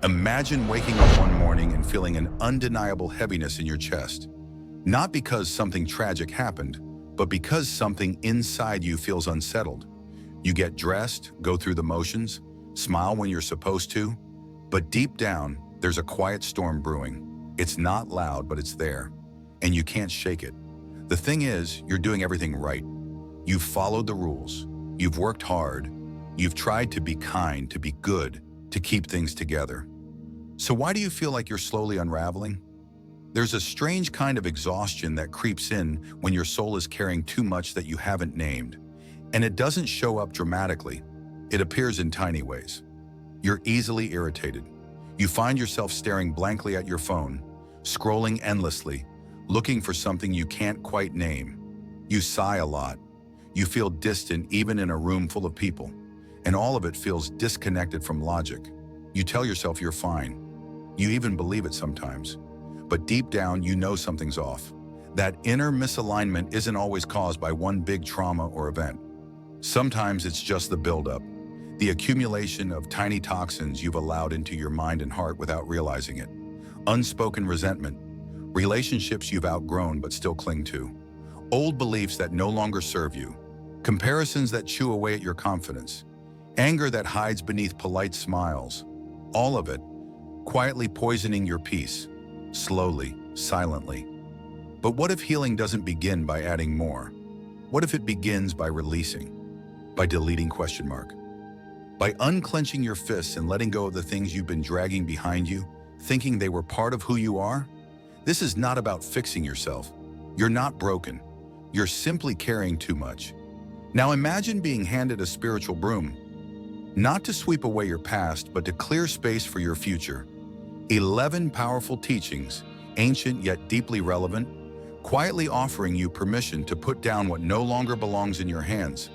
Imagine waking up one morning and feeling an undeniable heaviness in your chest. Not because something tragic happened, but because something inside you feels unsettled. You get dressed, go through the motions, smile when you're supposed to, but deep down, there's a quiet storm brewing. It's not loud, but it's there, and you can't shake it. The thing is, you're doing everything right. You've followed the rules. You've worked hard. You've tried to be kind, to be good, to keep things together. So why do you feel like you're slowly unraveling? There's a strange kind of exhaustion that creeps in when your soul is carrying too much that you haven't named. And it doesn't show up dramatically. It appears in tiny ways. You're easily irritated. You find yourself staring blankly at your phone, scrolling endlessly, looking for something you can't quite name. You sigh a lot. You feel distant even in a room full of people, and all of it feels disconnected from logic. You tell yourself you're fine. You even believe it sometimes. But deep down, you know something's off. That inner misalignment isn't always caused by one big trauma or event. Sometimes it's just the buildup, the accumulation of tiny toxins you've allowed into your mind and heart without realizing it. Unspoken resentment, relationships you've outgrown but still cling to, old beliefs that no longer serve you, comparisons that chew away at your confidence, anger that hides beneath polite smiles, all of it quietly poisoning your peace, slowly, silently. But what if healing doesn't begin by adding more? What if it begins by releasing, by deleting ? By unclenching your fists and letting go of the things you've been dragging behind you, thinking they were part of who you are? This is not about fixing yourself. You're not broken. You're simply carrying too much. Now imagine being handed a spiritual broom, not to sweep away your past, but to clear space for your future. 11 powerful teachings, ancient yet deeply relevant, quietly offering you permission to put down what no longer belongs in your hands.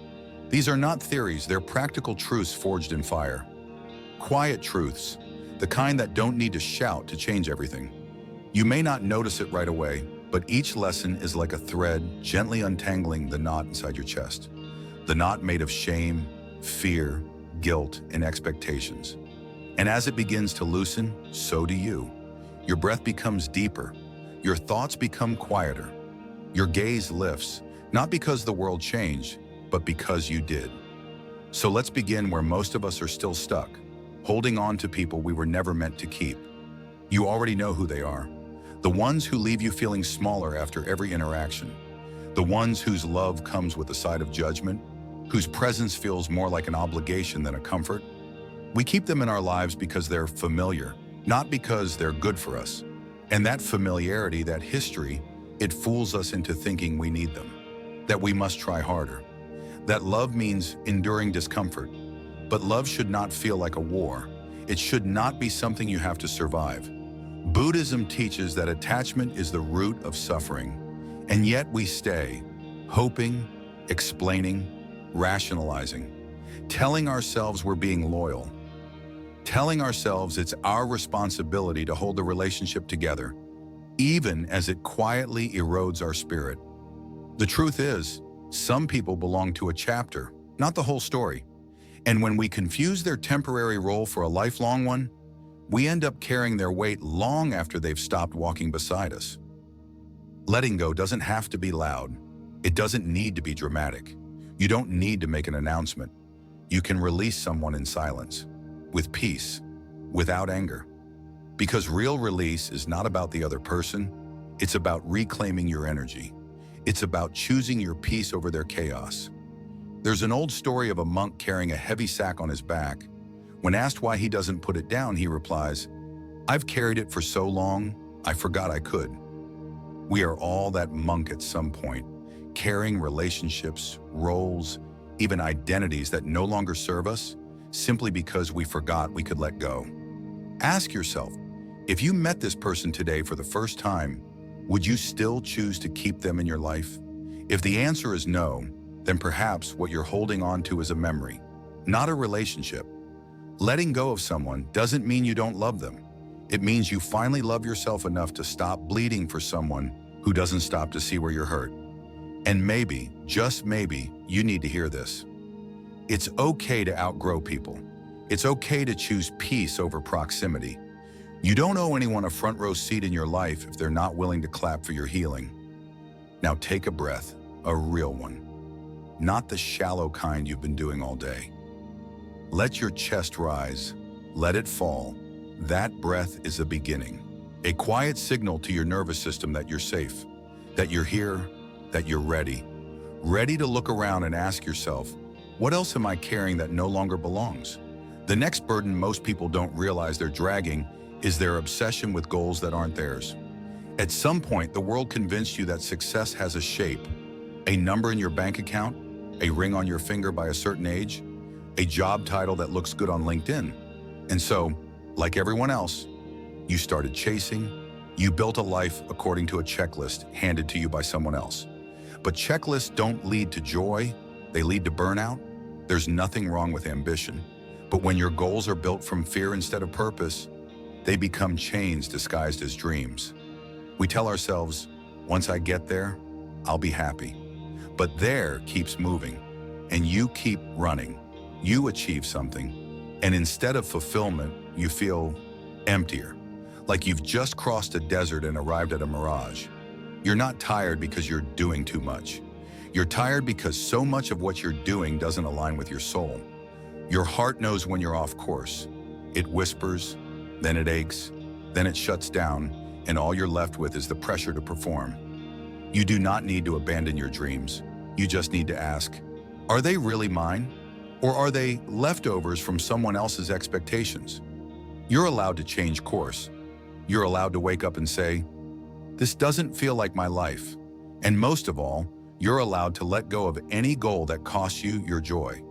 These are not theories, they're practical truths forged in fire. Quiet truths, the kind that don't need to shout to change everything. You may not notice it right away, but each lesson is like a thread gently untangling the knot inside your chest. The knot made of shame, fear, guilt, and expectations. And as it begins to loosen, so do you. Your breath becomes deeper. Your thoughts become quieter. Your gaze lifts, not because the world changed, but because you did. So let's begin where most of us are still stuck, holding on to people we were never meant to keep. You already know who they are. The ones who leave you feeling smaller after every interaction. The ones whose love comes with a side of judgment, whose presence feels more like an obligation than a comfort. We keep them in our lives because they're familiar, not because they're good for us. And that familiarity, that history, it fools us into thinking we need them, that we must try harder, that love means enduring discomfort. But love should not feel like a war. It should not be something you have to survive. Buddhism teaches that attachment is the root of suffering, and yet we stay, hoping, explaining, rationalizing, telling ourselves we're being loyal, telling ourselves it's our responsibility to hold the relationship together, even as it quietly erodes our spirit. The truth is, some people belong to a chapter, not the whole story. And when we confuse their temporary role for a lifelong one, we end up carrying their weight long after they've stopped walking beside us. Letting go doesn't have to be loud. It doesn't need to be dramatic. You don't need to make an announcement. You can release someone in silence, with peace, without anger. Because real release is not about the other person, it's about reclaiming your energy. It's about choosing your peace over their chaos. There's an old story of a monk carrying a heavy sack on his back. When asked why he doesn't put it down, he replies, "I've carried it for so long, I forgot I could." We are all that monk at some point, carrying relationships, roles, even identities that no longer serve us, simply because we forgot we could let go. Ask yourself, if you met this person today for the first time, would you still choose to keep them in your life? If the answer is no, then perhaps what you're holding on to is a memory, not a relationship. Letting go of someone doesn't mean you don't love them. It means you finally love yourself enough to stop bleeding for someone who doesn't stop to see where you're hurt. And maybe, just maybe, you need to hear this. It's okay to outgrow people. It's okay to choose peace over proximity. You don't owe anyone a front row seat in your life if they're not willing to clap for your healing. Now take a breath, a real one, not the shallow kind you've been doing all day. Let your chest rise, let it fall. That breath is a beginning, a quiet signal to your nervous system that you're safe, that you're here, that you're ready. Ready to look around and ask yourself, what else am I carrying that no longer belongs? The next burden most people don't realize they're dragging is their obsession with goals that aren't theirs. At some point, the world convinced you that success has a shape, a number in your bank account, a ring on your finger by a certain age, a job title that looks good on LinkedIn. And so, like everyone else, you started chasing. You built a life according to a checklist handed to you by someone else. But checklists don't lead to joy, they lead to burnout. There's nothing wrong with ambition. But when your goals are built from fear instead of purpose, they become chains disguised as dreams. We tell ourselves, once I get there, I'll be happy. But there keeps moving, and you keep running. You achieve something, and instead of fulfillment, you feel emptier, like you've just crossed a desert and arrived at a mirage. You're not tired because you're doing too much. You're tired because so much of what you're doing doesn't align with your soul. Your heart knows when you're off course. It whispers, then it aches, then it shuts down, and all you're left with is the pressure to perform. You do not need to abandon your dreams. You just need to ask, are they really mine? Or are they leftovers from someone else's expectations? You're allowed to change course. You're allowed to wake up and say, this doesn't feel like my life. And most of all, you're allowed to let go of any goal that costs you your joy.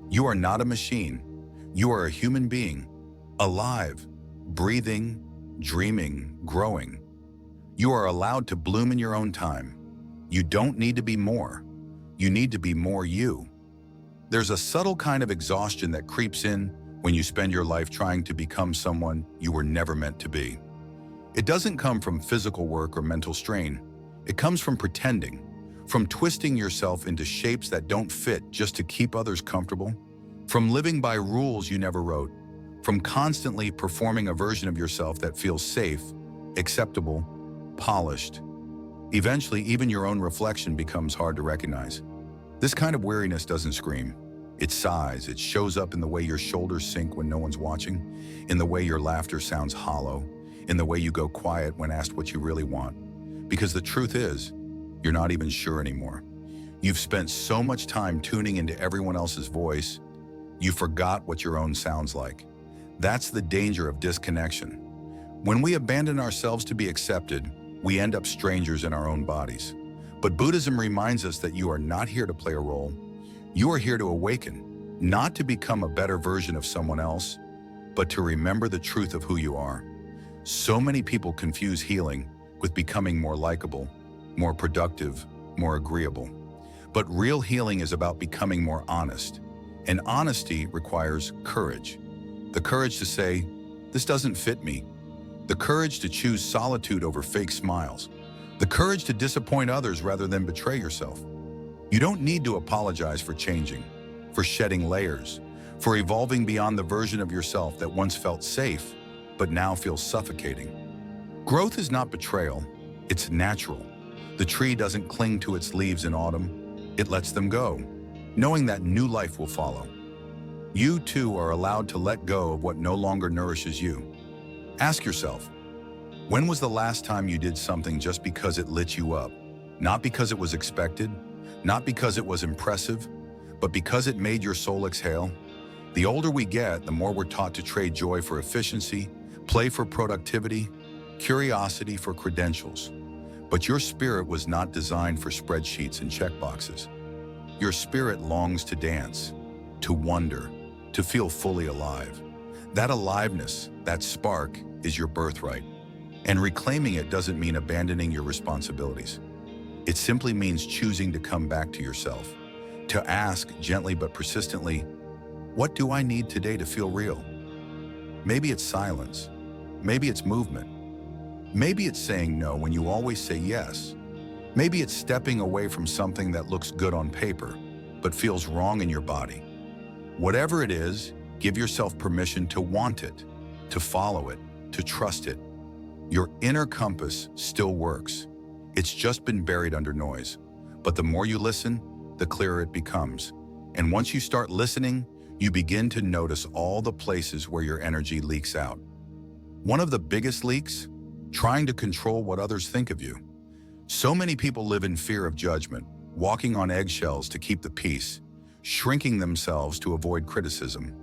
You are not a machine. You are a human being, alive, breathing, dreaming, growing. You are allowed to bloom in your own time. You don't need to be more. You need to be more you. There's a subtle kind of exhaustion that creeps in when you spend your life trying to become someone you were never meant to be. It doesn't come from physical work or mental strain. It comes from pretending, from twisting yourself into shapes that don't fit just to keep others comfortable, from living by rules you never wrote, from constantly performing a version of yourself that feels safe, acceptable, polished. Eventually, even your own reflection becomes hard to recognize. This kind of weariness doesn't scream. It sighs. It shows up in the way your shoulders sink when no one's watching, in the way your laughter sounds hollow, in the way you go quiet when asked what you really want. Because the truth is, you're not even sure anymore. You've spent so much time tuning into everyone else's voice, you forgot what your own sounds like. That's the danger of disconnection. When we abandon ourselves to be accepted, we end up strangers in our own bodies. But Buddhism reminds us that you are not here to play a role. You are here to awaken, not to become a better version of someone else, but to remember the truth of who you are. So many people confuse healing with becoming more likable, more productive, more agreeable. But real healing is about becoming more honest. And honesty requires courage. The courage to say, this doesn't fit me. The courage to choose solitude over fake smiles. The courage to disappoint others rather than betray yourself. You don't need to apologize for changing, for shedding layers, for evolving beyond the version of yourself that once felt safe, but now feels suffocating. Growth is not betrayal, it's natural. The tree doesn't cling to its leaves in autumn, it lets them go, knowing that new life will follow. You too are allowed to let go of what no longer nourishes you. Ask yourself, when was the last time you did something just because it lit you up? Not because it was expected, not because it was impressive, but because it made your soul exhale? The older we get, the more we're taught to trade joy for efficiency, play for productivity, curiosity for credentials. But your spirit was not designed for spreadsheets and checkboxes. Your spirit longs to dance, to wonder, to feel fully alive. That aliveness, that spark, is your birthright. And reclaiming it doesn't mean abandoning your responsibilities. It simply means choosing to come back to yourself, to ask gently but persistently, what do I need today to feel real? Maybe it's silence. Maybe it's movement. Maybe it's saying no when you always say yes. Maybe it's stepping away from something that looks good on paper, but feels wrong in your body. Whatever it is, Give yourself permission to want it, to follow it, to trust it. Your inner compass still works. It's just been buried under noise. But the more you listen, the clearer it becomes. And once you start listening, you begin to notice all the places where your energy leaks out. One of the biggest leaks? Trying to control what others think of you. So many people live in fear of judgment, walking on eggshells to keep the peace, shrinking themselves to avoid criticism.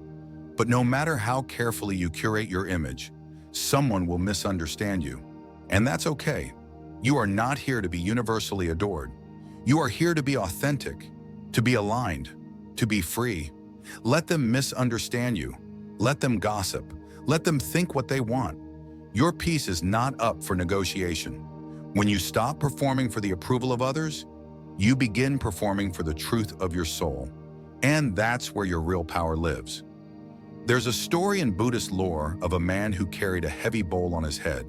But no matter how carefully you curate your image, someone will misunderstand you. And that's okay. You are not here to be universally adored. You are here to be authentic, to be aligned, to be free. Let them misunderstand you. Let them gossip. Let them think what they want. Your peace is not up for negotiation. When you stop performing for the approval of others, you begin performing for the truth of your soul. And that's where your real power lives. There's a story in Buddhist lore of a man who carried a heavy bowl on his head.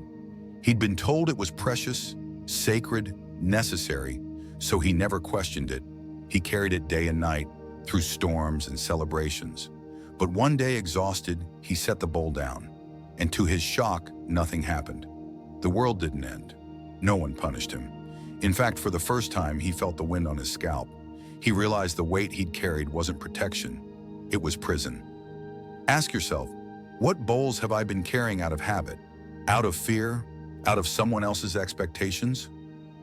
He'd been told it was precious, sacred, necessary, so he never questioned it. He carried it day and night, through storms and celebrations. But one day, exhausted, he set the bowl down. And to his shock, nothing happened. The world didn't end. No one punished him. In fact, for the first time, he felt the wind on his scalp. He realized the weight he'd carried wasn't protection. It was prison. Ask yourself, what bowls have I been carrying out of habit? Out of fear? Out of someone else's expectations?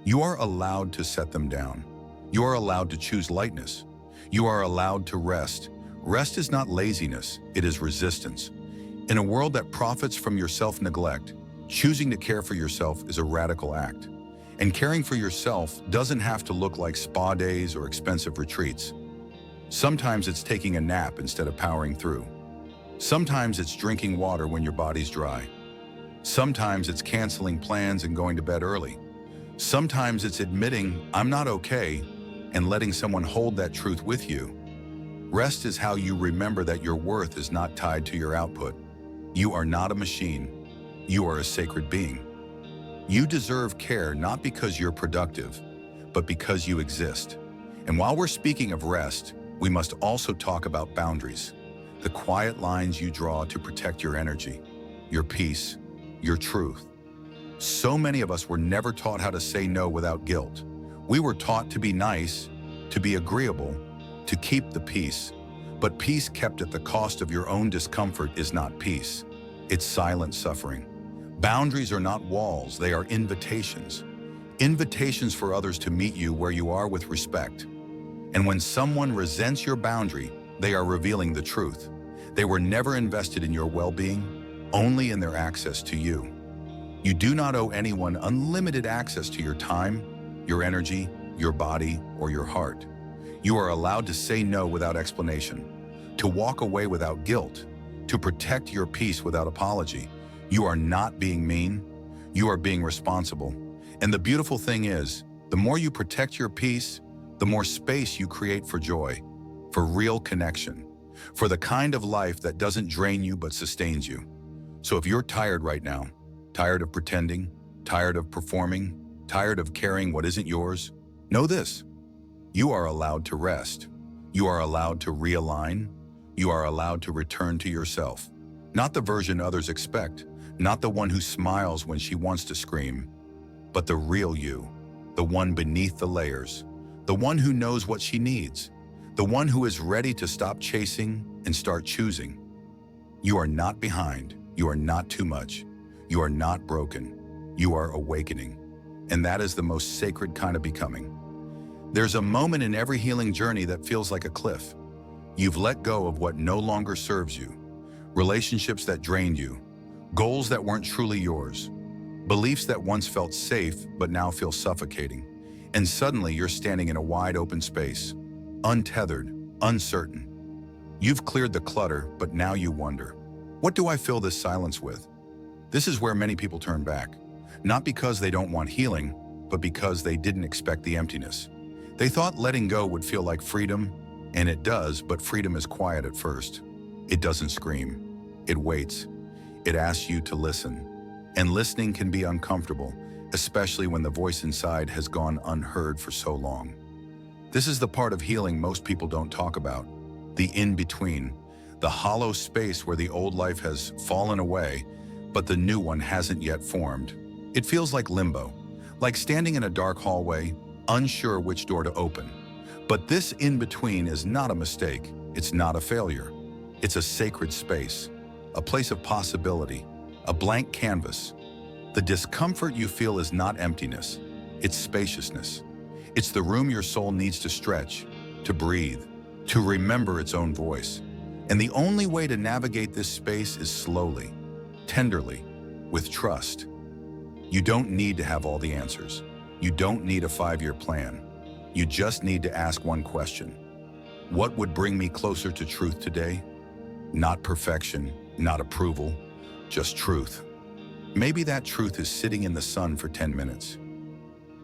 You are allowed to set them down. You are allowed to choose lightness. You are allowed to rest. Rest is not laziness, it is resistance. In a world that profits from your self-neglect, choosing to care for yourself is a radical act. And caring for yourself doesn't have to look like spa days or expensive retreats. Sometimes it's taking a nap instead of powering through. Sometimes it's drinking water when your body's dry. Sometimes it's canceling plans and going to bed early. Sometimes it's admitting, I'm not okay, and letting someone hold that truth with you. Rest is how you remember that your worth is not tied to your output. You are not a machine. You are a sacred being. You deserve care not because you're productive, but because you exist. And while we're speaking of rest, we must also talk about boundaries. The quiet lines you draw to protect your energy, your peace, your truth. So many of us were never taught how to say no without guilt. We were taught to be nice, to be agreeable, to keep the peace. But peace kept at the cost of your own discomfort is not peace. It's silent suffering. Boundaries are not walls, they are invitations. Invitations for others to meet you where you are with respect. And when someone resents your boundary, they are revealing the truth. They were never invested in your well-being, only in their access to you. You do not owe anyone unlimited access to your time, your energy, your body, or your heart. You are allowed to say no without explanation, to walk away without guilt, to protect your peace without apology. You are not being mean, you are being responsible. And the beautiful thing is, the more you protect your peace, the more space you create for joy, for real connection, for the kind of life that doesn't drain you but sustains you. So if you're tired right now, tired of pretending, tired of performing, tired of carrying what isn't yours, know this: you are allowed to rest. You are allowed to realign. You are allowed to return to yourself. Not the version others expect, not the one who smiles when she wants to scream, but the real you, the one beneath the layers, the one who knows what she needs, the one who is ready to stop chasing and start choosing. You are not behind. You are not too much. You are not broken. You are awakening. And that is the most sacred kind of becoming. There's a moment in every healing journey that feels like a cliff. You've let go of what no longer serves you, relationships that drained you, goals that weren't truly yours, beliefs that once felt safe but now feel suffocating. And suddenly you're standing in a wide open space, untethered, uncertain. You've cleared the clutter, but now you wonder, what do I fill this silence with? This is where many people turn back, not because they don't want healing, but because they didn't expect the emptiness. They thought letting go would feel like freedom, and it does, but freedom is quiet at first. It doesn't scream. It waits. It asks you to listen. And listening can be uncomfortable, especially when the voice inside has gone unheard for so long. This is the part of healing most people don't talk about, the in-between, the hollow space where the old life has fallen away, but the new one hasn't yet formed. It feels like limbo, like standing in a dark hallway, unsure which door to open. But this in-between is not a mistake. It's not a failure. It's a sacred space, a place of possibility, a blank canvas. The discomfort you feel is not emptiness, it's spaciousness. It's the room your soul needs to stretch, to breathe, to remember its own voice. And the only way to navigate this space is slowly, tenderly, with trust. You don't need to have all the answers. You don't need a 5-year plan. You just need to ask one question. What would bring me closer to truth today? Not perfection, not approval, just truth. Maybe that truth is sitting in the sun for 10 minutes.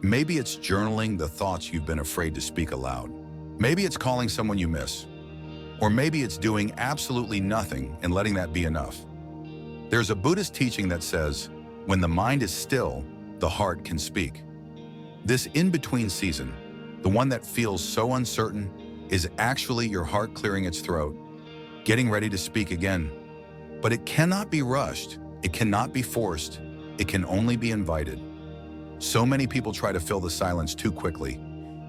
Maybe it's journaling the thoughts you've been afraid to speak aloud. Maybe it's calling someone you miss. Or maybe it's doing absolutely nothing and letting that be enough. There's a Buddhist teaching that says, when the mind is still, the heart can speak. This in-between season, the one that feels so uncertain, is actually your heart clearing its throat, getting ready to speak again. But it cannot be rushed, it cannot be forced, it can only be invited. So many people try to fill the silence too quickly.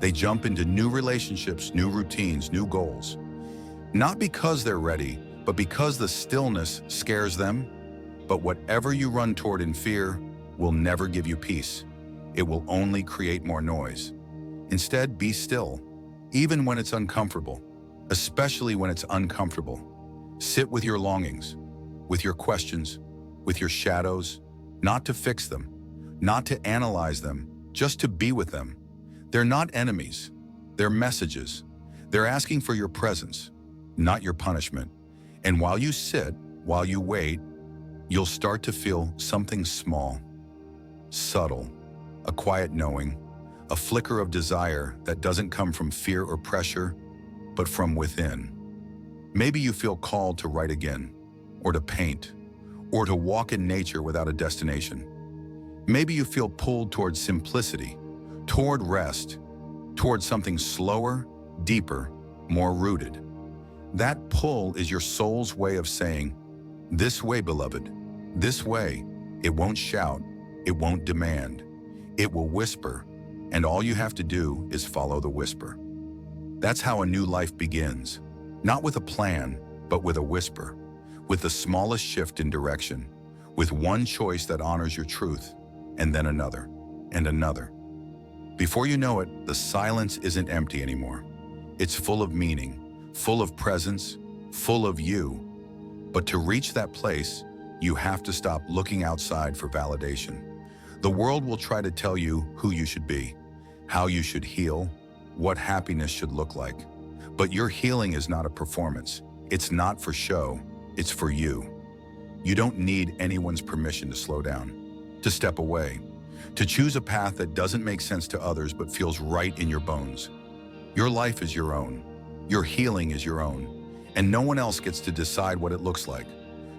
They jump into new relationships, new routines, new goals. Not because they're ready, but because the stillness scares them. But whatever you run toward in fear will never give you peace. It will only create more noise. Instead, be still, even when it's uncomfortable, especially when it's uncomfortable. Sit with your longings, with your questions, with your shadows, not to fix them, not to analyze them, just to be with them. They're not enemies, they're messages. They're asking for your presence, not your punishment. And while you sit, while you wait, you'll start to feel something small, subtle, a quiet knowing, a flicker of desire that doesn't come from fear or pressure, but from within. Maybe you feel called to write again, or to paint, or to walk in nature without a destination. Maybe you feel pulled toward simplicity, toward rest, toward something slower, deeper, more rooted. That pull is your soul's way of saying, this way, beloved, this way. It won't shout, it won't demand, it will whisper, and all you have to do is follow the whisper. That's how a new life begins, not with a plan, but with a whisper, with the smallest shift in direction, with one choice that honors your truth, and then another, and another. Before you know it, the silence isn't empty anymore. It's full of meaning, full of presence, full of you. But to reach that place, you have to stop looking outside for validation. The world will try to tell you who you should be, how you should heal, what happiness should look like. But your healing is not a performance. It's not for show, it's for you. You don't need anyone's permission to slow down, to step away, to choose a path that doesn't make sense to others but feels right in your bones. Your life is your own. Your healing is your own. And no one else gets to decide what it looks like.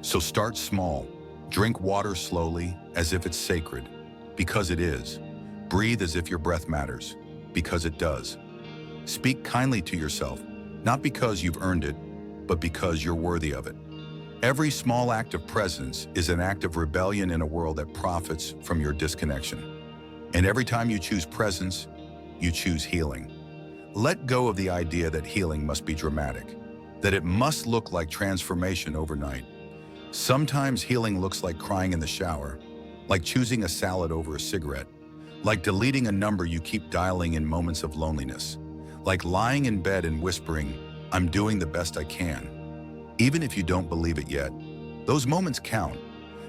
So start small. Drink water slowly, as if it's sacred, because it is. Breathe as if your breath matters, because it does. Speak kindly to yourself, not because you've earned it, but because you're worthy of it. Every small act of presence is an act of rebellion in a world that profits from your disconnection. And every time you choose presence, you choose healing. Let go of the idea that healing must be dramatic, that it must look like transformation overnight. Sometimes healing looks like crying in the shower, like choosing a salad over a cigarette, like deleting a number you keep dialing in moments of loneliness, like lying in bed and whispering, "I'm doing the best I can." Even if you don't believe it yet, those moments count.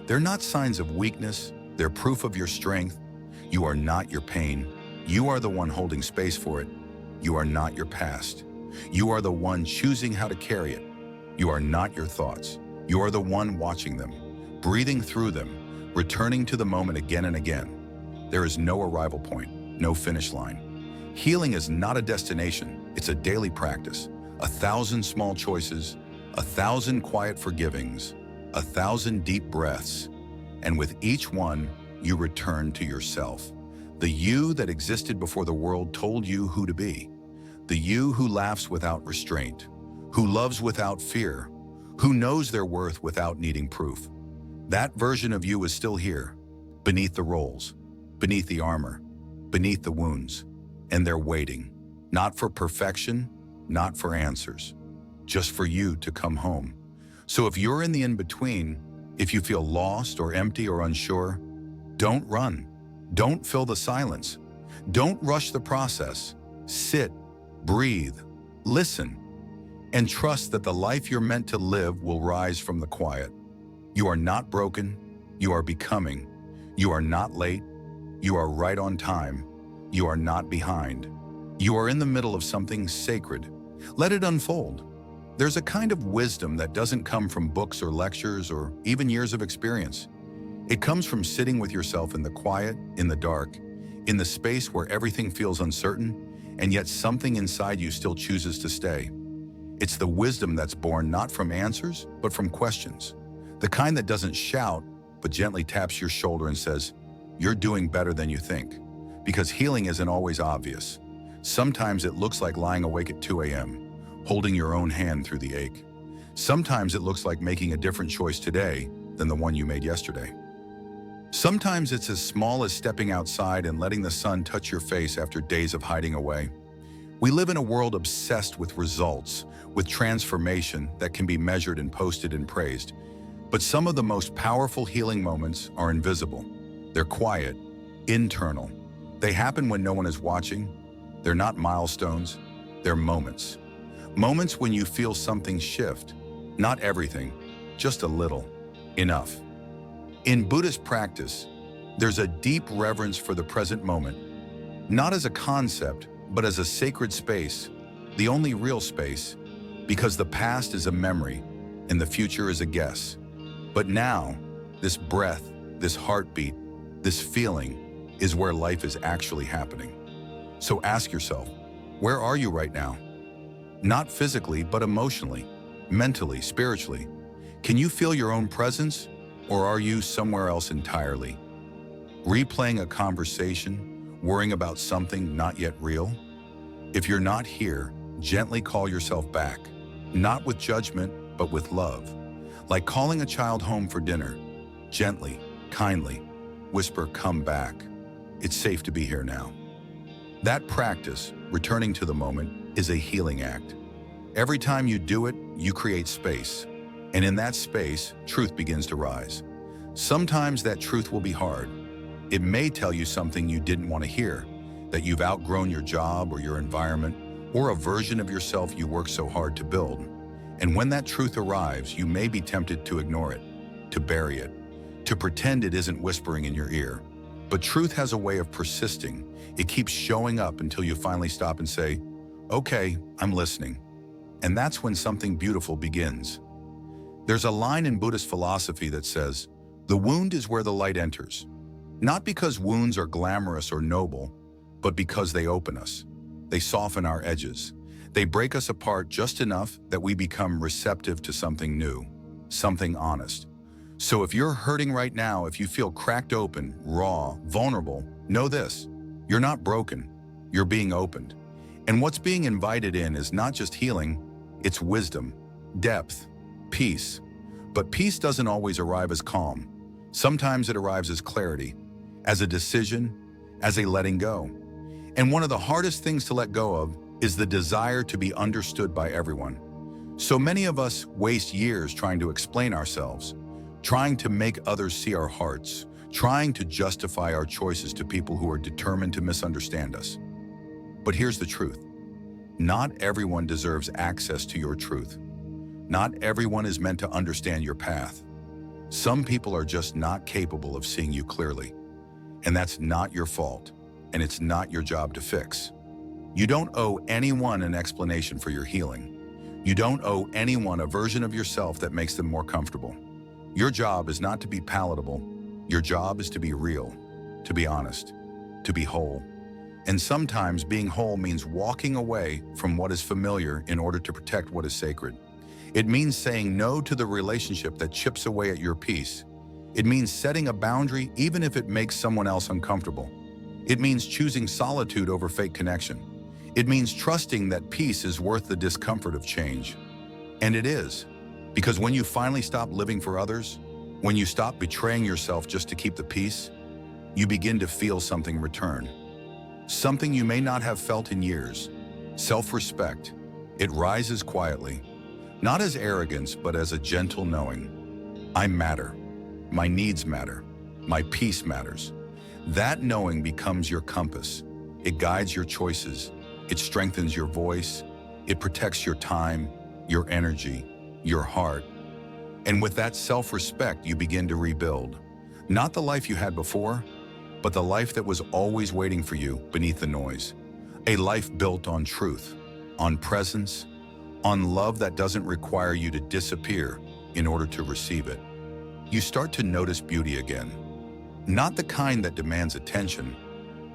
They're not signs of weakness, they're proof of your strength. You are not your pain. You are the one holding space for it. You are not your past. You are the one choosing how to carry it. You are not your thoughts. You are the one watching them, breathing through them, returning to the moment again and again. There is no arrival point, no finish line. Healing is not a destination, it's a daily practice. 1,000 small choices, 1,000 quiet forgivings, 1,000 deep breaths, and with each one, you return to yourself. The you that existed before the world told you who to be. The you who laughs without restraint, who loves without fear, who knows their worth without needing proof. That version of you is still here, beneath the roles, beneath the armor, beneath the wounds, and they're waiting, not for perfection, not for answers, just for you to come home. So if you're in the in-between, if you feel lost or empty or unsure, don't run. Don't fill the silence. Don't rush the process. Sit, breathe, listen, and trust that the life you're meant to live will rise from the quiet. You are not broken. You are becoming. You are not late. You are right on time. You are not behind. You are in the middle of something sacred. Let it unfold. There's a kind of wisdom that doesn't come from books or lectures or even years of experience. It comes from sitting with yourself in the quiet, in the dark, in the space where everything feels uncertain, and yet something inside you still chooses to stay. It's the wisdom that's born not from answers, but from questions. The kind that doesn't shout, but gently taps your shoulder and says, "You're doing better than you think." Because healing isn't always obvious. Sometimes it looks like lying awake at 2 a.m., holding your own hand through the ache. Sometimes it looks like making a different choice today than the one you made yesterday. Sometimes it's as small as stepping outside and letting the sun touch your face after days of hiding away. We live in a world obsessed with results, with transformation that can be measured and posted and praised. But some of the most powerful healing moments are invisible. They're quiet, internal. They happen when no one is watching. They're not milestones, they're moments. Moments when you feel something shift. Not everything, just a little. Enough. In Buddhist practice, there's a deep reverence for the present moment, not as a concept, but as a sacred space, the only real space, because the past is a memory and the future is a guess. But now, this breath, this heartbeat, this feeling is where life is actually happening. So ask yourself, where are you right now? Not physically, but emotionally, mentally, spiritually. Can you feel your own presence, or are you somewhere else entirely? Replaying a conversation, worrying about something not yet real? If you're not here, gently call yourself back, not with judgment, but with love. Like calling a child home for dinner. Gently, kindly, whisper, "Come back. It's safe to be here now." That practice, returning to the moment, is a healing act. Every time you do it, you create space. And in that space, truth begins to rise. Sometimes that truth will be hard. It may tell you something you didn't want to hear, that you've outgrown your job or your environment, or a version of yourself you worked so hard to build. And when that truth arrives, you may be tempted to ignore it, to bury it, to pretend it isn't whispering in your ear. But truth has a way of persisting. It keeps showing up until you finally stop and say, "Okay, I'm listening." And that's when something beautiful begins. There's a line in Buddhist philosophy that says, "The wound is where the light enters." Not because wounds are glamorous or noble, but because they open us. They soften our edges. They break us apart just enough that we become receptive to something new, something honest. So if you're hurting right now, if you feel cracked open, raw, vulnerable, know this: you're not broken, you're being opened. And what's being invited in is not just healing, it's wisdom, depth, peace. But peace doesn't always arrive as calm. Sometimes it arrives as clarity, as a decision, as a letting go. And one of the hardest things to let go of is the desire to be understood by everyone. So many of us waste years trying to explain ourselves, trying to make others see our hearts, trying to justify our choices to people who are determined to misunderstand us. But here's the truth. Not everyone deserves access to your truth. Not everyone is meant to understand your path. Some people are just not capable of seeing you clearly. And that's not your fault, and it's not your job to fix. You don't owe anyone an explanation for your healing. You don't owe anyone a version of yourself that makes them more comfortable. Your job is not to be palatable. Your job is to be real, to be honest, to be whole. And sometimes being whole means walking away from what is familiar in order to protect what is sacred. It means saying no to the relationship that chips away at your peace. It means setting a boundary even if it makes someone else uncomfortable. It means choosing solitude over fake connection. It means trusting that peace is worth the discomfort of change. And it is, Because when you finally stop living for others, when you stop betraying yourself just to keep the peace, you begin to feel something return. Something you may not have felt in years. Self-respect. It rises quietly, not as arrogance, but as a gentle knowing. I matter. My needs matter. My peace matters. That knowing becomes your compass. It guides your choices. It strengthens your voice. It protects your time, your energy, your heart. And with that self-respect, you begin to rebuild. Not the life you had before, but the life that was always waiting for you beneath the noise. A life built on truth, on presence, on love that doesn't require you to disappear in order to receive it. You start to notice beauty again. Not the kind that demands attention,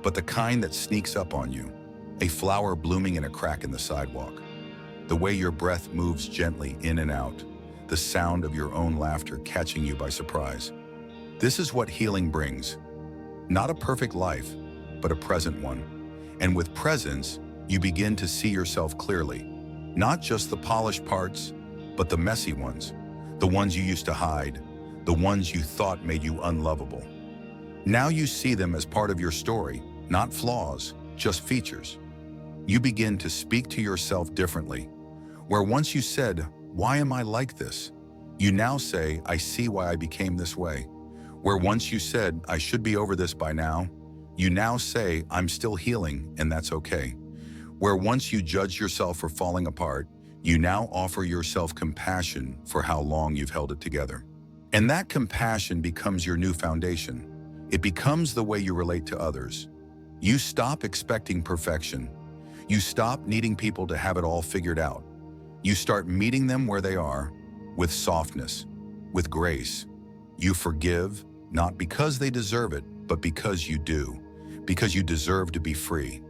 but the kind that sneaks up on you. A flower blooming in a crack in the sidewalk. The way your breath moves gently in and out. The sound of your own laughter catching you by surprise. This is what healing brings. Not a perfect life, but a present one. And with presence, you begin to see yourself clearly. Not just the polished parts, but the messy ones. The ones you used to hide. The ones you thought made you unlovable. Now you see them as part of your story, not flaws, just features. You begin to speak to yourself differently. Where once you said, "Why am I like this?" you now say, "I see why I became this way." Where once you said, "I should be over this by now," you now say, "I'm still healing, and that's okay." Where once you judged yourself for falling apart, you now offer yourself compassion for how long you've held it together. And that compassion becomes your new foundation. It becomes the way you relate to others. You stop expecting perfection. You stop needing people to have it all figured out. You start meeting them where they are, with softness, with grace. You forgive, not because they deserve it, but because you do. Because you deserve to be free.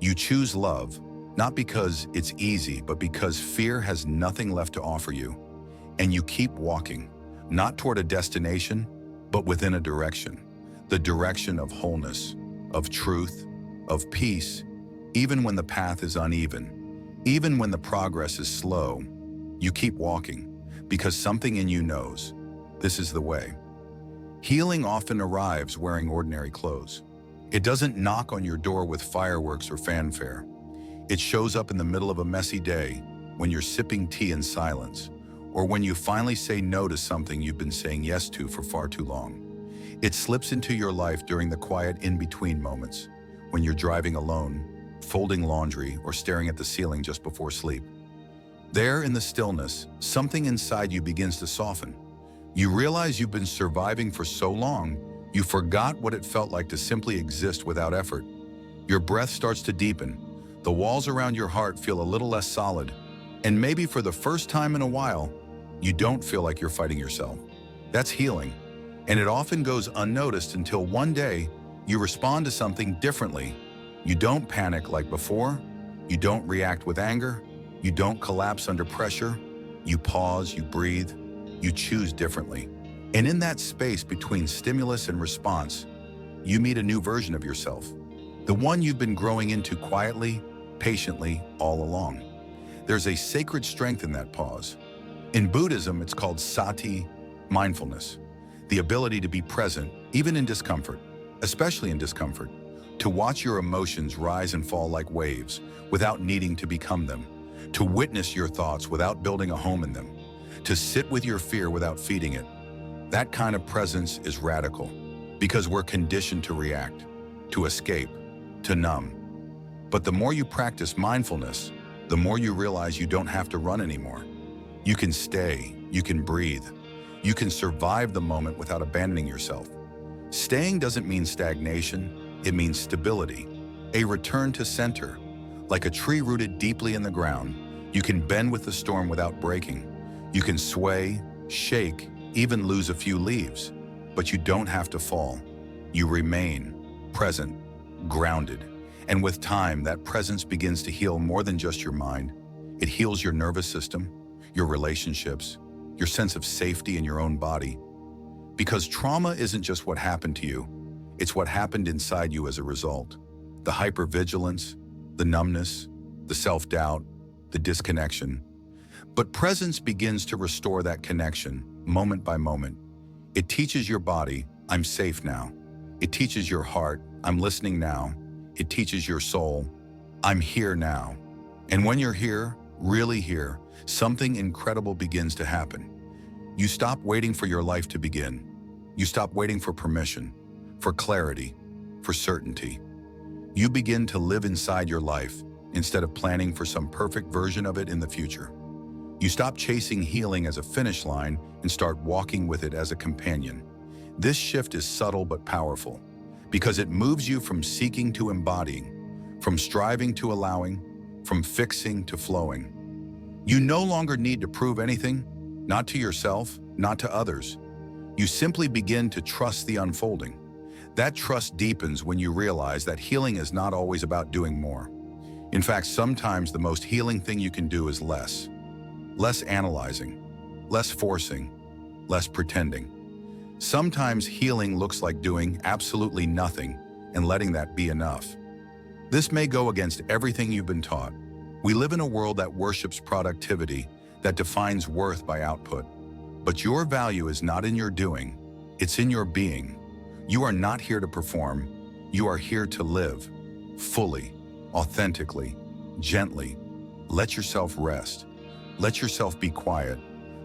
You choose love, not because it's easy, but because fear has nothing left to offer you. And you keep walking, not toward a destination, but within a direction. The direction of wholeness, of truth, of peace, even when the path is uneven. Even when the progress is slow, you keep walking, because something in you knows, this is the way. Healing often arrives wearing ordinary clothes. It doesn't knock on your door with fireworks or fanfare. It shows up in the middle of a messy day, when you're sipping tea in silence, or when you finally say no to something you've been saying yes to for far too long. It slips into your life during the quiet in-between moments, when you're driving alone, folding laundry, or staring at the ceiling just before sleep. There in the stillness, something inside you begins to soften. You realize you've been surviving for so long, you forgot what it felt like to simply exist without effort. Your breath starts to deepen. The walls around your heart feel a little less solid. And maybe for the first time in a while, you don't feel like you're fighting yourself. That's healing. And it often goes unnoticed until one day, you respond to something differently. You don't panic like before. You don't react with anger. You don't collapse under pressure. You pause, you breathe, you choose differently. And in that space between stimulus and response, you meet a new version of yourself. The one you've been growing into quietly, patiently, all along. There's a sacred strength in that pause. In Buddhism, it's called sati, mindfulness. The ability to be present, even in discomfort, especially in discomfort. To watch your emotions rise and fall like waves without needing to become them. To witness your thoughts without building a home in them. To sit with your fear without feeding it. That kind of presence is radical because we're conditioned to react, to escape, to numb. But the more you practice mindfulness, the more you realize you don't have to run anymore. You can stay, you can breathe, you can survive the moment without abandoning yourself. Staying doesn't mean stagnation. It means stability, a return to center. Like a tree rooted deeply in the ground, you can bend with the storm without breaking. You can sway, shake, even lose a few leaves, but you don't have to fall. You remain present, grounded. And with time, that presence begins to heal more than just your mind. It heals your nervous system, your relationships, your sense of safety in your own body. Because trauma isn't just what happened to you, it's what happened inside you as a result. The hypervigilance, the numbness, the self-doubt, the disconnection. But presence begins to restore that connection, moment by moment. It teaches your body, I'm safe now. It teaches your heart, I'm listening now. It teaches your soul, I'm here now. And when you're here, really here, something incredible begins to happen. You stop waiting for your life to begin. You stop waiting for permission, for clarity, for certainty. You begin to live inside your life instead of planning for some perfect version of it in the future. You stop chasing healing as a finish line and start walking with it as a companion. This shift is subtle but powerful because it moves you from seeking to embodying, from striving to allowing, from fixing to flowing. You no longer need to prove anything, not to yourself, not to others. You simply begin to trust the unfolding. That trust deepens when you realize that healing is not always about doing more. In fact, sometimes the most healing thing you can do is less. Less analyzing, less forcing, less pretending. Sometimes healing looks like doing absolutely nothing and letting that be enough. This may go against everything you've been taught. We live in a world that worships productivity, that defines worth by output. But your value is not in your doing, it's in your being. You are not here to perform, you are here to live, fully, authentically, gently. Let yourself rest. Let yourself be quiet.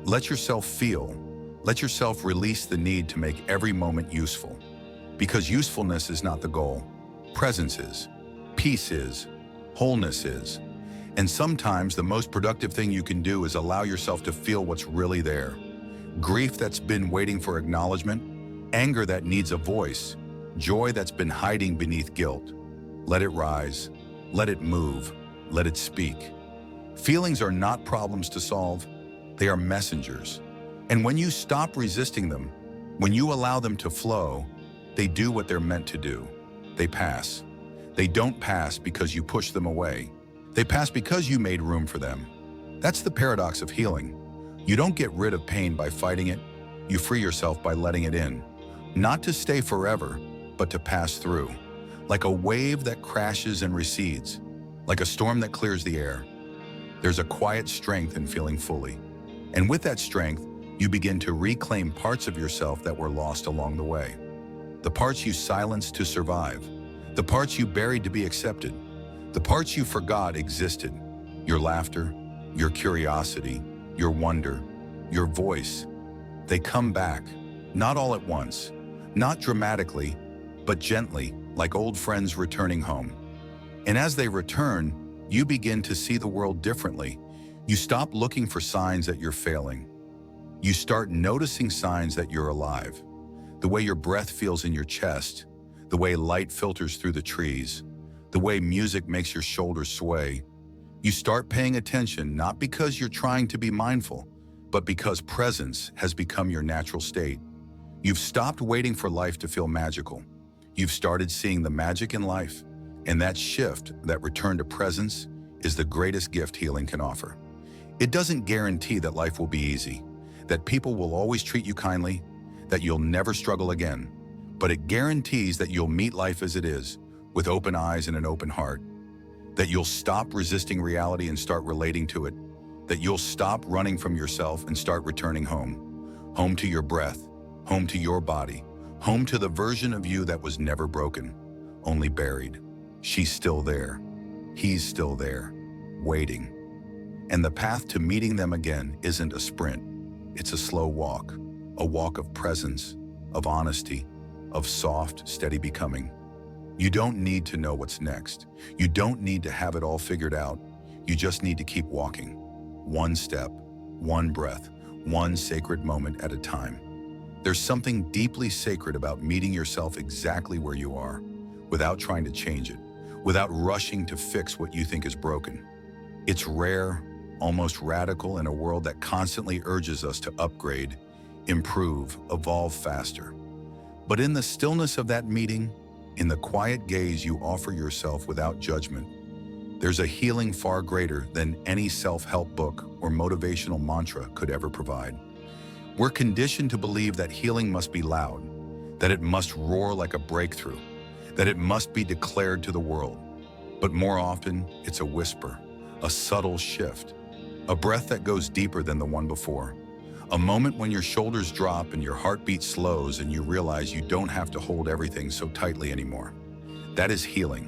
Let yourself feel. Let yourself release the need to make every moment useful. Because usefulness is not the goal. Presence is. Peace is. Wholeness is. And sometimes the most productive thing you can do is allow yourself to feel what's really there. Grief that's been waiting for acknowledgement, anger that needs a voice, joy that's been hiding beneath guilt. Let it rise. Let it move. Let it speak. Feelings are not problems to solve, they are messengers. And when you stop resisting them, when you allow them to flow, they do what they're meant to do. They pass. They don't pass because you push them away. They pass because you made room for them. That's the paradox of healing. You don't get rid of pain by fighting it, you free yourself by letting it in. Not to stay forever, but to pass through. Like a wave that crashes and recedes, like a storm that clears the air. There's a quiet strength in feeling fully. And with that strength, you begin to reclaim parts of yourself that were lost along the way. The parts you silenced to survive. The parts you buried to be accepted. The parts you forgot existed. Your laughter, your curiosity, your wonder, your voice. They come back, not all at once, not dramatically, but gently, like old friends returning home. And as they return, you begin to see the world differently. You stop looking for signs that you're failing. You start noticing signs that you're alive. The way your breath feels in your chest, the way light filters through the trees, the way music makes your shoulders sway. You start paying attention not because you're trying to be mindful, but because presence has become your natural state. You've stopped waiting for life to feel magical. You've started seeing the magic in life. And that shift, that return to presence, is the greatest gift healing can offer. It doesn't guarantee that life will be easy, that people will always treat you kindly, that you'll never struggle again. But it guarantees that you'll meet life as it is, with open eyes and an open heart. That you'll stop resisting reality and start relating to it. That you'll stop running from yourself and start returning home. Home to your breath, home to your body, home to the version of you that was never broken, only buried. She's still there. He's still there, waiting. And the path to meeting them again isn't a sprint. It's a slow walk, a walk of presence, of honesty, of soft, steady becoming. You don't need to know what's next. You don't need to have it all figured out. You just need to keep walking. One step, one breath, one sacred moment at a time. There's something deeply sacred about meeting yourself exactly where you are, without trying to change it, without rushing to fix what you think is broken. It's rare, almost radical in a world that constantly urges us to upgrade, improve, evolve faster. But in the stillness of that meeting, in the quiet gaze you offer yourself without judgment, there's a healing far greater than any self-help book or motivational mantra could ever provide. We're conditioned to believe that healing must be loud, that it must roar like a breakthrough, that it must be declared to the world. But more often, it's a whisper, a subtle shift. A breath that goes deeper than the one before. A moment when your shoulders drop and your heartbeat slows and you realize you don't have to hold everything so tightly anymore. That is healing.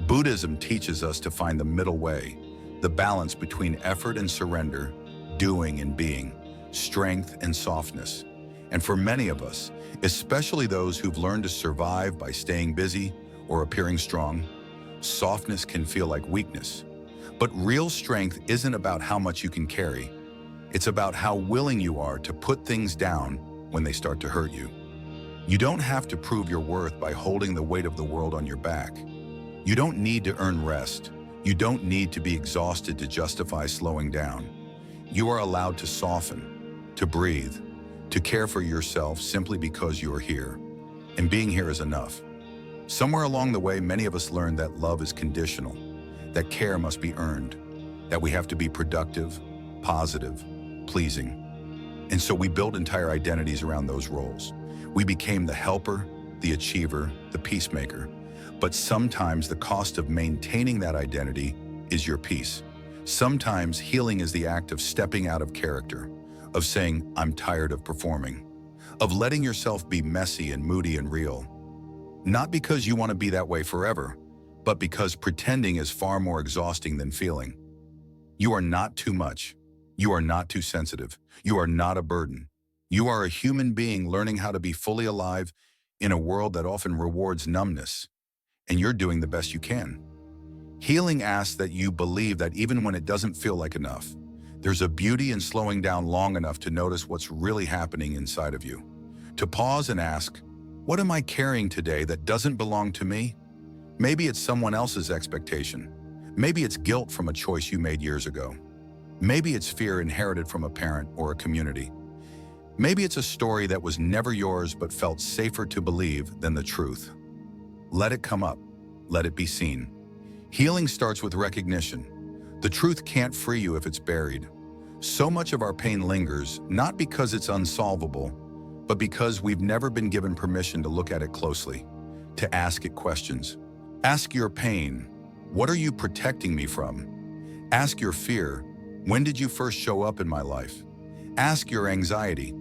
Buddhism teaches us to find the middle way, the balance between effort and surrender, doing and being, strength and softness. And for many of us, especially those who've learned to survive by staying busy or appearing strong, softness can feel like weakness. But real strength isn't about how much you can carry. It's about how willing you are to put things down when they start to hurt you. You don't have to prove your worth by holding the weight of the world on your back. You don't need to earn rest. You don't need to be exhausted to justify slowing down. You are allowed to soften, to breathe, to care for yourself simply because you are here. And being here is enough. Somewhere along the way, many of us learned that love is conditional, that care must be earned, that we have to be productive, positive, pleasing. And so we built entire identities around those roles. We became the helper, the achiever, the peacemaker. But sometimes the cost of maintaining that identity is your peace. Sometimes healing is the act of stepping out of character, of saying, I'm tired of performing, of letting yourself be messy and moody and real. Not because you want to be that way forever, but because pretending is far more exhausting than feeling. You are not too much. You are not too sensitive. You are not a burden. You are a human being learning how to be fully alive in a world that often rewards numbness. And you're doing the best you can. Healing asks that you believe that even when it doesn't feel like enough, there's a beauty in slowing down long enough to notice what's really happening inside of you. To pause and ask, what am I carrying today that doesn't belong to me? Maybe it's someone else's expectation. Maybe it's guilt from a choice you made years ago. Maybe it's fear inherited from a parent or a community. Maybe it's a story that was never yours but felt safer to believe than the truth. Let it come up. Let it be seen. Healing starts with recognition. The truth can't free you if it's buried. So much of our pain lingers, not because it's unsolvable, but because we've never been given permission to look at it closely, to ask it questions. Ask your pain, what are you protecting me from? Ask your fear, when did you first show up in my life? Ask your anxiety,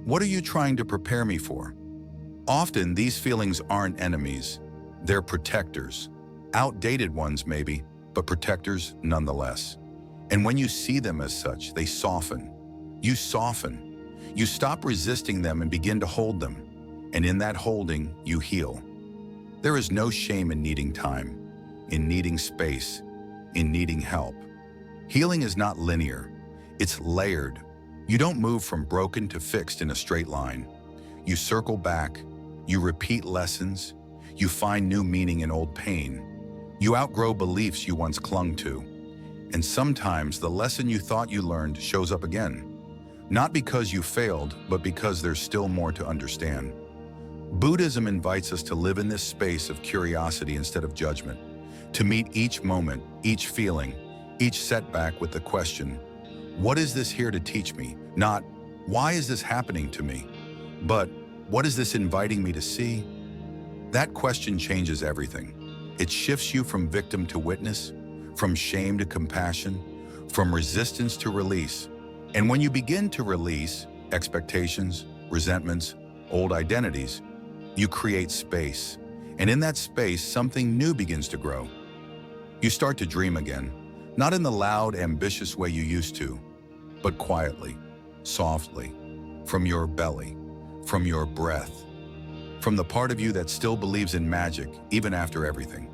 what are you trying to prepare me for? Often these feelings aren't enemies. They're protectors. Outdated ones maybe, but protectors nonetheless. And when you see them as such, they soften. You soften. You stop resisting them and begin to hold them. And in that holding, you heal. There is no shame in needing time, in needing space, in needing help. Healing is not linear. It's layered. You don't move from broken to fixed in a straight line. You circle back. You repeat lessons. You find new meaning in old pain. You outgrow beliefs you once clung to. And sometimes the lesson you thought you learned shows up again. Not because you failed, but because there's still more to understand. Buddhism invites us to live in this space of curiosity instead of judgment, to meet each moment, each feeling, each setback with the question, what is this here to teach me? Not, why is this happening to me? But, what is this inviting me to see? That question changes everything. It shifts you from victim to witness, from shame to compassion, from resistance to release. And when you begin to release expectations, resentments, old identities, you create space. And in that space, something new begins to grow. You start to dream again, not in the loud, ambitious way you used to, but quietly, softly, from your belly, from your breath, from the part of you that still believes in magic, even after everything.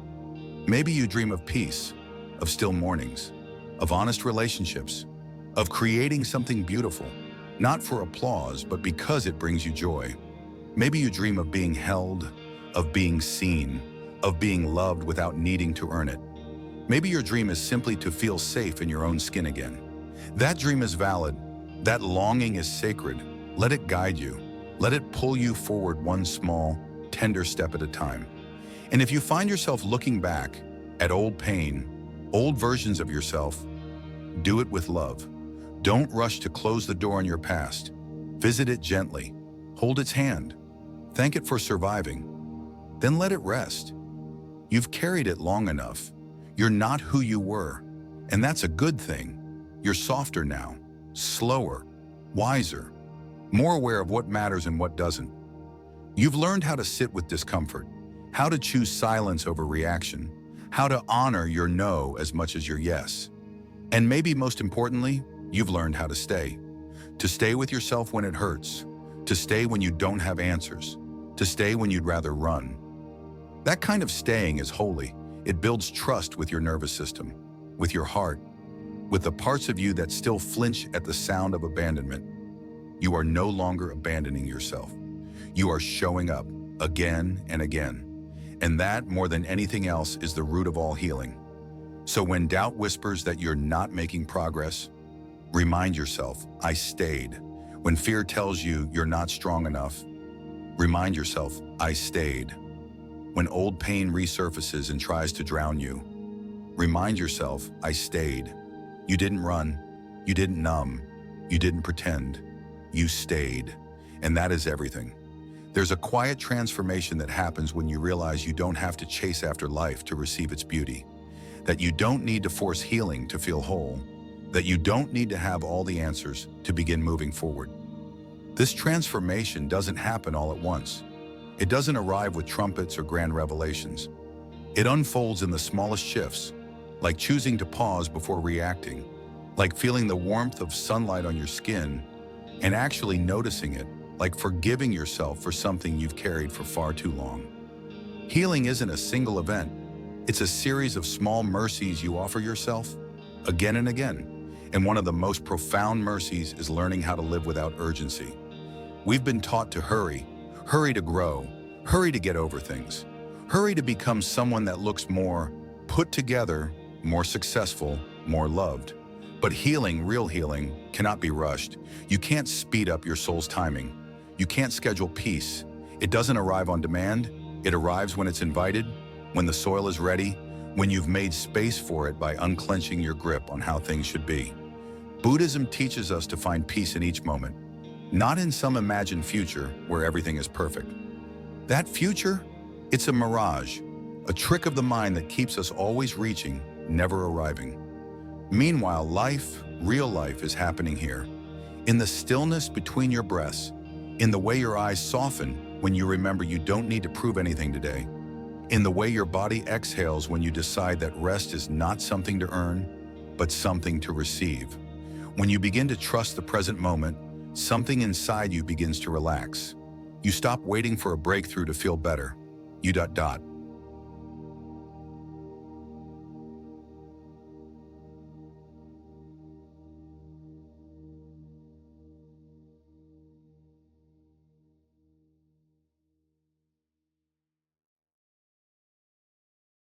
Maybe you dream of peace, of still mornings, of honest relationships, of creating something beautiful, not for applause, but because it brings you joy. Maybe you dream of being held, of being seen, of being loved without needing to earn it. Maybe your dream is simply to feel safe in your own skin again. That dream is valid. That longing is sacred. Let it guide you. Let it pull you forward one small, tender step at a time. And if you find yourself looking back at old pain, old versions of yourself, do it with love. Don't rush to close the door on your past. Visit it gently. Hold its hand. Thank it for surviving. Then let it rest. You've carried it long enough. You're not who you were, and that's a good thing. You're softer now, slower, wiser, more aware of what matters and what doesn't. You've learned how to sit with discomfort, how to choose silence over reaction, how to honor your no as much as your yes. And maybe most importantly, you've learned how to stay. To stay with yourself when it hurts, to stay when you don't have answers, to stay when you'd rather run. That kind of staying is holy. It builds trust with your nervous system, with your heart, with the parts of you that still flinch at the sound of abandonment. You are no longer abandoning yourself. You are showing up again and again. And that, more than anything else, is the root of all healing. So when doubt whispers that you're not making progress, remind yourself, I stayed. When fear tells you you're not strong enough, remind yourself, I stayed. When old pain resurfaces and tries to drown you, remind yourself, I stayed. You didn't run, you didn't numb, you didn't pretend, you stayed. And that is everything. There's a quiet transformation that happens when you realize you don't have to chase after life to receive its beauty, that you don't need to force healing to feel whole, that you don't need to have all the answers to begin moving forward. This transformation doesn't happen all at once. It doesn't arrive with trumpets or grand revelations. It unfolds in the smallest shifts, like choosing to pause before reacting, like feeling the warmth of sunlight on your skin and actually noticing it, like forgiving yourself for something you've carried for far too long. Healing isn't a single event. It's a series of small mercies you offer yourself again and again. And one of the most profound mercies is learning how to live without urgency. We've been taught to hurry to grow, hurry to get over things, hurry to become someone that looks more put together, more successful, more loved. But healing, real healing, cannot be rushed. You can't speed up your soul's timing. You can't schedule peace. It doesn't arrive on demand. It arrives when it's invited, when the soil is ready, when you've made space for it by unclenching your grip on how things should be. Buddhism teaches us to find peace in each moment, not in some imagined future where everything is perfect. That future, it's a mirage, a trick of the mind that keeps us always reaching, never arriving. Meanwhile, life, real life, is happening here, in the stillness between your breaths, in the way your eyes soften when you remember you don't need to prove anything today, in the way your body exhales when you decide that rest is not something to earn, but something to receive. When you begin to trust the present moment, something inside you begins to relax. You stop waiting for a breakthrough to feel better. You ...